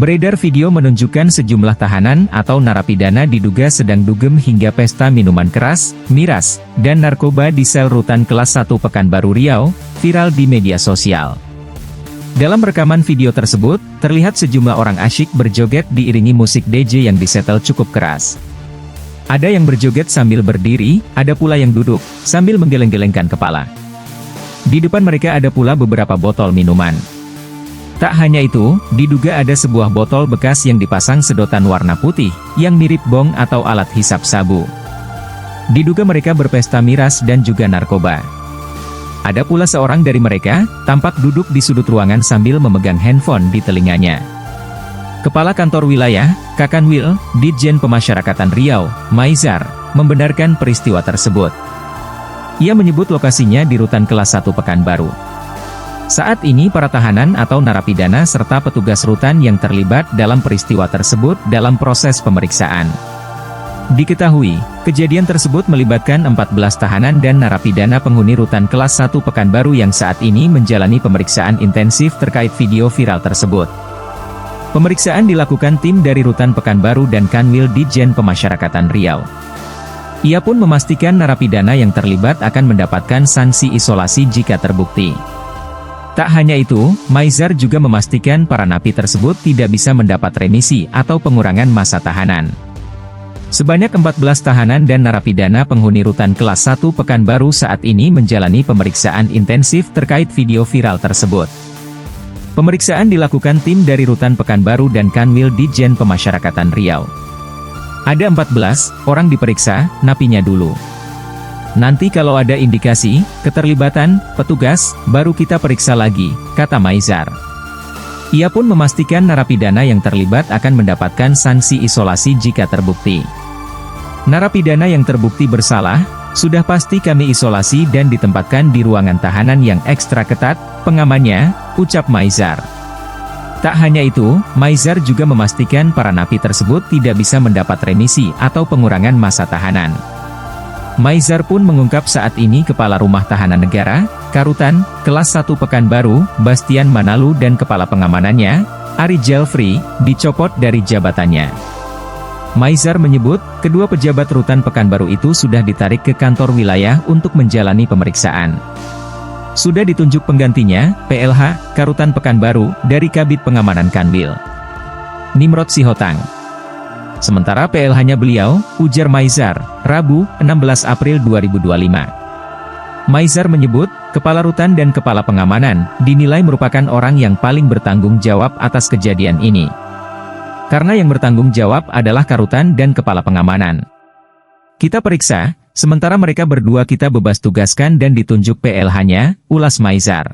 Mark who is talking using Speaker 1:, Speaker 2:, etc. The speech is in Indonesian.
Speaker 1: Beredar video menunjukkan sejumlah tahanan atau narapidana diduga sedang dugem hingga pesta minuman keras, miras, dan narkoba di sel rutan kelas 1 Pekanbaru Riau, viral di media sosial. Dalam rekaman video tersebut, terlihat sejumlah orang asyik berjoget diiringi musik DJ yang disetel cukup keras. Ada yang berjoget sambil berdiri, ada pula yang duduk, sambil menggeleng-gelengkan kepala. Di depan mereka ada pula beberapa botol minuman. Tak hanya itu, diduga ada sebuah botol bekas yang dipasang sedotan warna putih, yang mirip bong atau alat hisap sabu. Diduga mereka berpesta miras dan juga narkoba. Ada pula seorang dari mereka, tampak duduk di sudut ruangan sambil memegang handphone di telinganya. Kepala Kantor Wilayah, Kakanwil, Ditjen Pemasyarakatan Riau, Maizar, membenarkan peristiwa tersebut. Ia menyebut lokasinya di rutan kelas 1 Pekanbaru. Saat ini para tahanan atau narapidana serta petugas rutan yang terlibat dalam peristiwa tersebut dalam proses pemeriksaan. Diketahui, kejadian tersebut melibatkan 14 tahanan dan narapidana penghuni rutan kelas 1 Pekanbaru yang saat ini menjalani pemeriksaan intensif terkait video viral tersebut. Pemeriksaan dilakukan tim dari rutan Pekanbaru dan Kanwil Ditjen Pemasyarakatan Riau. Ia pun memastikan narapidana yang terlibat akan mendapatkan sanksi isolasi jika terbukti. Tak hanya itu, Maizar juga memastikan para napi tersebut tidak bisa mendapat remisi atau pengurangan masa tahanan. Sebanyak 14 tahanan dan narapidana penghuni rutan kelas 1 Pekanbaru saat ini menjalani pemeriksaan intensif terkait video viral tersebut. Pemeriksaan dilakukan tim dari rutan Pekanbaru dan Kanwil Ditjen Pemasyarakatan Riau. Ada 14 orang diperiksa, napinya dulu. Nanti kalau ada indikasi keterlibatan petugas, baru kita periksa lagi, kata Maizar. Ia pun memastikan narapidana yang terlibat akan mendapatkan sanksi isolasi jika terbukti. Narapidana yang terbukti bersalah, sudah pasti kami isolasi dan ditempatkan di ruangan tahanan yang ekstra ketat, pengamannya, ucap Maizar. Tak hanya itu, Maizar juga memastikan para napi tersebut tidak bisa mendapat remisi atau pengurangan masa tahanan. Maizar pun mengungkap saat ini Kepala Rumah Tahanan Negara, Karutan, kelas 1 Pekanbaru, Bastian Manalu dan Kepala Pengamanannya, Ari Jelfri, dicopot dari jabatannya. Maizar menyebut, kedua pejabat rutan Pekanbaru itu sudah ditarik ke kantor wilayah untuk menjalani pemeriksaan. Sudah ditunjuk penggantinya, PLH, Karutan Pekanbaru, dari Kabid Pengamanan Kanwil, Nimrod Sihotang. Sementara PLH-nya beliau, ujar Maizar, Rabu, 16 April 2025. Maizar menyebut, Kepala Rutan dan Kepala Pengamanan, dinilai merupakan orang yang paling bertanggung jawab atas kejadian ini. Karena yang bertanggung jawab adalah Karutan dan Kepala Pengamanan. Kita periksa, sementara mereka berdua kita bebas tugaskan dan ditunjuk PLH-nya, ulas Maizar.